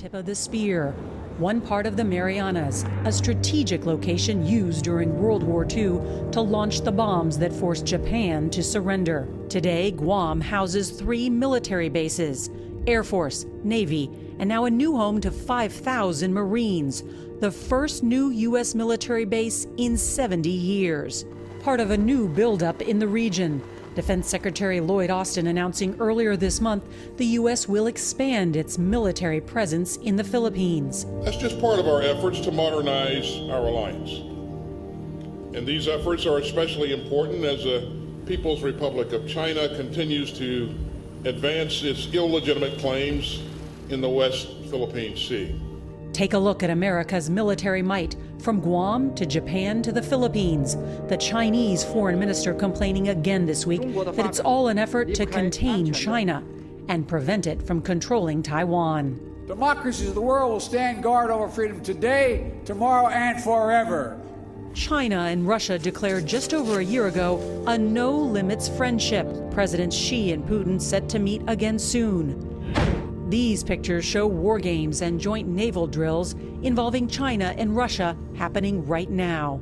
tip of the spear. One part of the Marianas, a strategic location used during World War II to launch the bombs that forced Japan to surrender. Today, Guam houses 3 military bases, Air Force, Navy, and now a new home to 5,000 Marines, the first new U.S. military base in 70 years. Part of a new buildup in the region. Defense Secretary Lloyd Austin announcing earlier this month the U.S. will expand its military presence in the Philippines. That's just part of our efforts to modernize our alliance. And these efforts are especially important as the People's Republic of China continues to advance its illegitimate claims in the West Philippine Sea. Take a look at America's military might, from Guam to Japan to the Philippines. The Chinese foreign minister complaining again this week that it's all an effort to contain China and prevent it from controlling Taiwan. Democracies of the world will stand guard over freedom today, tomorrow, and forever. China and Russia declared just over a year ago a no-limits friendship. Presidents Xi and Putin set to meet again soon. These pictures show war games and joint naval drills involving China and Russia happening right now.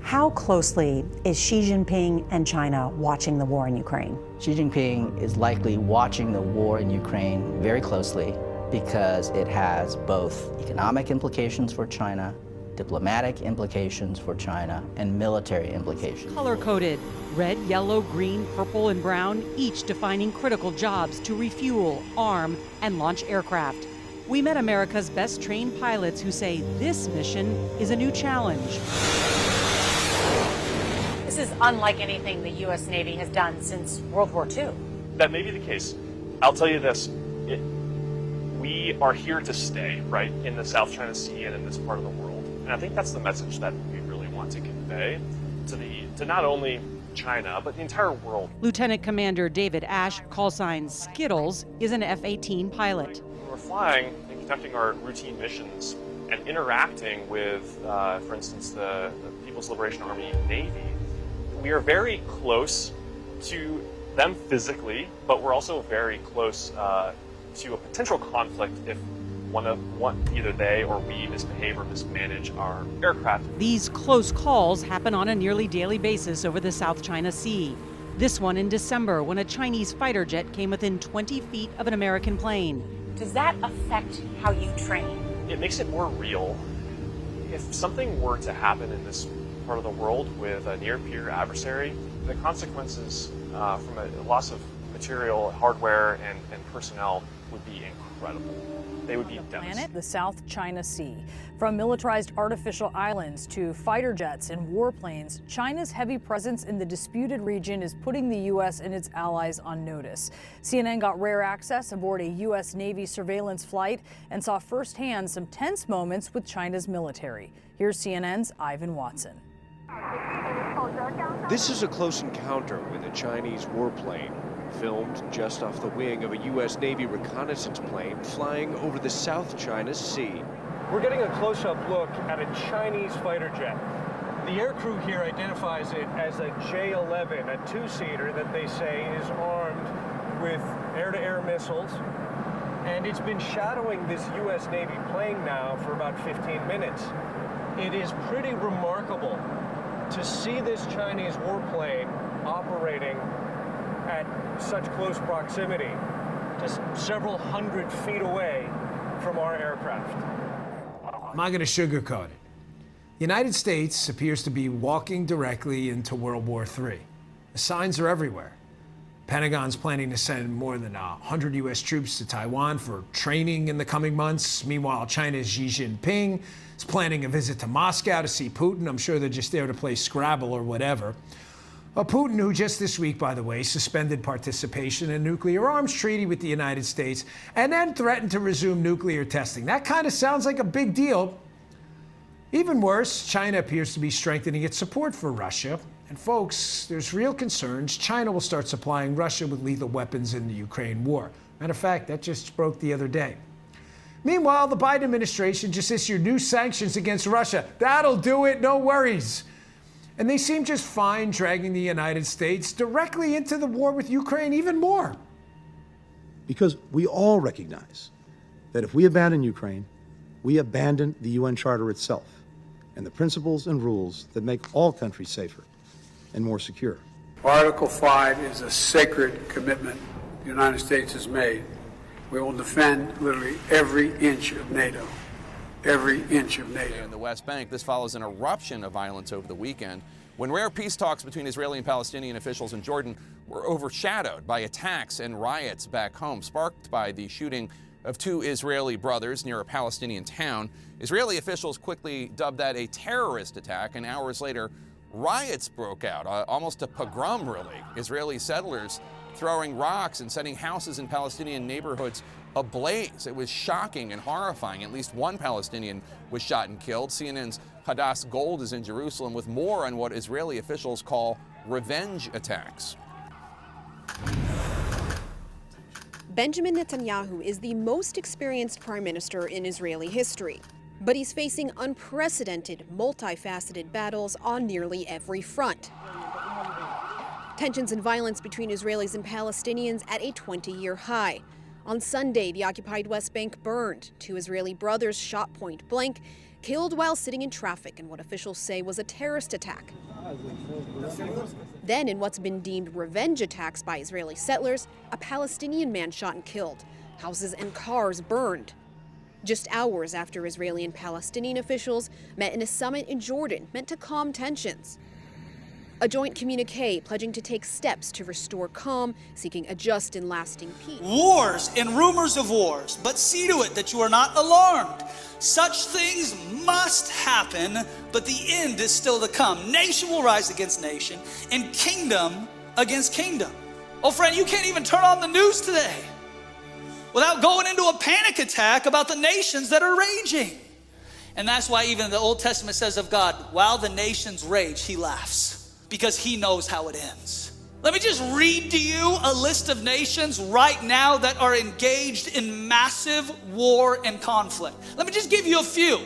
How closely is Xi Jinping and China watching the war in Ukraine? Xi Jinping is likely watching the war in Ukraine very closely because it has both economic implications for China, diplomatic implications for China, and military implications. Color-coded, red, yellow, green, purple, and brown, each defining critical jobs to refuel, arm, and launch aircraft. We met America's best trained pilots who say this mission is a new challenge. This is unlike anything the U.S. Navy has done since World War II. That may be the case. I'll tell you this. We are here to stay, right, in the South China Sea and in this part of the world. And I think that's the message that we really want to convey to not only China, but the entire world. Lieutenant Commander David Ash, call sign Skittles, is an F-18 pilot. When we're flying and conducting our routine missions and interacting with, for instance, the People's Liberation Army Navy, we are very close to them physically, but we're also very close to a potential conflict if either they or we misbehave or mismanage our aircraft. These close calls happen on a nearly daily basis over the South China Sea. This one in December, when a Chinese fighter jet came within 20 feet of an American plane. Does that affect how you train? It makes it more real. If something were to happen in this part of the world with a near-peer adversary, the consequences from a loss of material, hardware, and personnel would be incredible. They would be devastating. The South China Sea. From militarized artificial islands to fighter jets and warplanes, China's heavy presence in the disputed region is putting the U.S. and its allies on notice. CNN got rare access aboard a U.S. Navy surveillance flight and saw firsthand some tense moments with China's military. Here's CNN's Ivan Watson. This is a close encounter with a Chinese warplane, filmed just off the wing of a U.S. Navy reconnaissance plane flying over the South China Sea. We're getting a close-up look at a Chinese fighter jet. The aircrew here identifies it as a J-11, a two-seater that they say is armed with air-to-air missiles. And it's been shadowing this U.S. Navy plane now for about 15 minutes. It is pretty remarkable to see this Chinese warplane operating at such close proximity, just several hundred feet away from our aircraft. I'm not going to sugarcoat it. The United States appears to be walking directly into World War III. The signs are everywhere. Pentagon's planning to send more than 100 U.S. troops to Taiwan for training in the coming months. Meanwhile, China's Xi Jinping is planning a visit to Moscow to see Putin. I'm sure they're just there to play Scrabble or whatever. Putin, who just this week, by the way, suspended participation in a nuclear arms treaty with the United States and then threatened to resume nuclear testing. That kind of sounds like a big deal. Even worse, China appears to be strengthening its support for Russia. And folks, there's real concerns China will start supplying Russia with lethal weapons in the Ukraine war. Matter of fact, that just broke the other day. Meanwhile, the Biden administration just issued new sanctions against Russia. That'll do it, no worries. And they seem just fine dragging the United States directly into the war with Ukraine even more. Because we all recognize that if we abandon Ukraine, we abandon the UN Charter itself and the principles and rules that make all countries safer and more secure. Article 5 is a sacred commitment the United States has made. We will defend literally every inch of NATO. Every inch of NATO. In the West Bank, this follows an eruption of violence over the weekend when rare peace talks between Israeli and Palestinian officials in Jordan were overshadowed by attacks and riots back home, sparked by the shooting of 2 Israeli brothers near a Palestinian town. Israeli officials quickly dubbed that a terrorist attack, and hours later, riots broke out, almost a pogrom, really. Israeli settlers throwing rocks and setting houses in Palestinian neighborhoods ablaze. It was shocking and horrifying. At least 1 Palestinian was shot and killed. CNN's Hadass Gold is in Jerusalem with more on what Israeli officials call revenge attacks. Benjamin Netanyahu is the most experienced prime minister in Israeli history, but he's facing unprecedented, multifaceted battles on nearly every front. Tensions and violence between Israelis and Palestinians at a 20-year high. On Sunday, the occupied West Bank burned. 2 Israeli brothers shot point blank, killed while sitting in traffic in what officials say was a terrorist attack. Then, in what's been deemed revenge attacks by Israeli settlers, a Palestinian man shot and killed. Houses and cars burned. Just hours after Israeli and Palestinian officials met in a summit in Jordan meant to calm tensions. A joint communique pledging to take steps to restore calm, seeking a just and lasting peace. Wars and rumors of wars, but see to it that you are not alarmed. Such things must happen, but the end is still to come. Nation will rise against nation, and kingdom against kingdom. Oh, friend, you can't even turn on the news today without going into a panic attack about the nations that are raging. And that's why even the Old Testament says of God, while the nations rage, he laughs, because he knows how it ends. Let me just read to you a list of nations right now that are engaged in massive war and conflict. Let me just give you a few.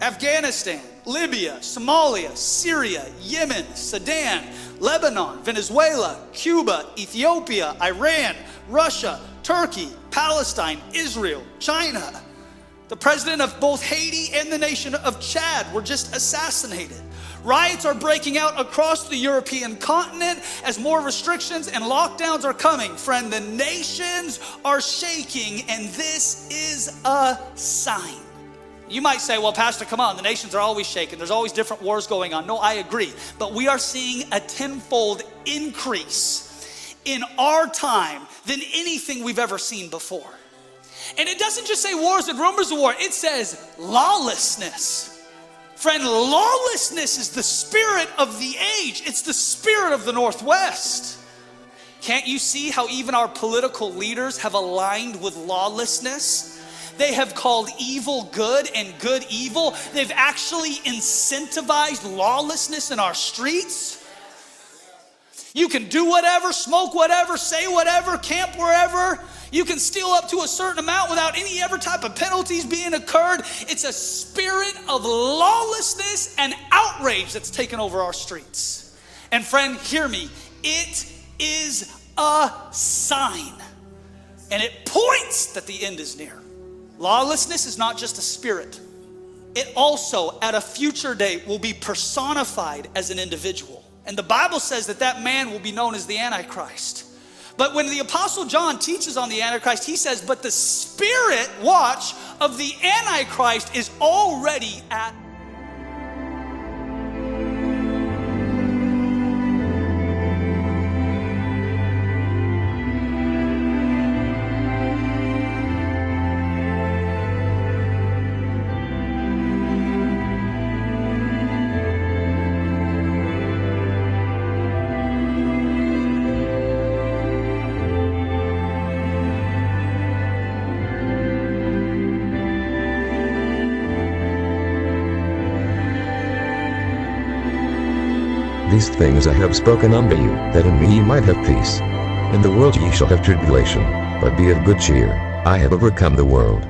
Afghanistan, Libya, Somalia, Syria, Yemen, Sudan, Lebanon, Venezuela, Cuba, Ethiopia, Iran, Russia, Turkey, Palestine, Israel, China. The president of both Haiti and the nation of Chad were just assassinated. Riots are breaking out across the European continent as more restrictions and lockdowns are coming. Friend, the nations are shaking, and this is a sign. You might say, well, Pastor, come on, the nations are always shaking. There's always different wars going on. No, I agree. But we are seeing a tenfold increase in our time than anything we've ever seen before. And it doesn't just say wars and rumors of war. It says lawlessness. Friend, lawlessness is the spirit of the age. It's the spirit of the Northwest. Can't you see how even our political leaders have aligned with lawlessness? They have called evil good and good evil. They've actually incentivized lawlessness in our streets. You can do whatever, smoke whatever, say whatever, camp wherever. You can steal up to a certain amount without any ever type of penalties being occurred. It's a spirit of lawlessness and outrage that's taken over our streets. And friend, hear me, it is a sign. And it points that the end is near. Lawlessness is not just a spirit. It also, at a future date, will be personified as an individual. And the Bible says that that man will be known as the Antichrist. But when the Apostle John teaches on the Antichrist, he says, but the spirit, watch, of the Antichrist is already at. These things I have spoken unto you, that in me ye might have peace. In the world ye shall have tribulation, but be of good cheer, I have overcome the world.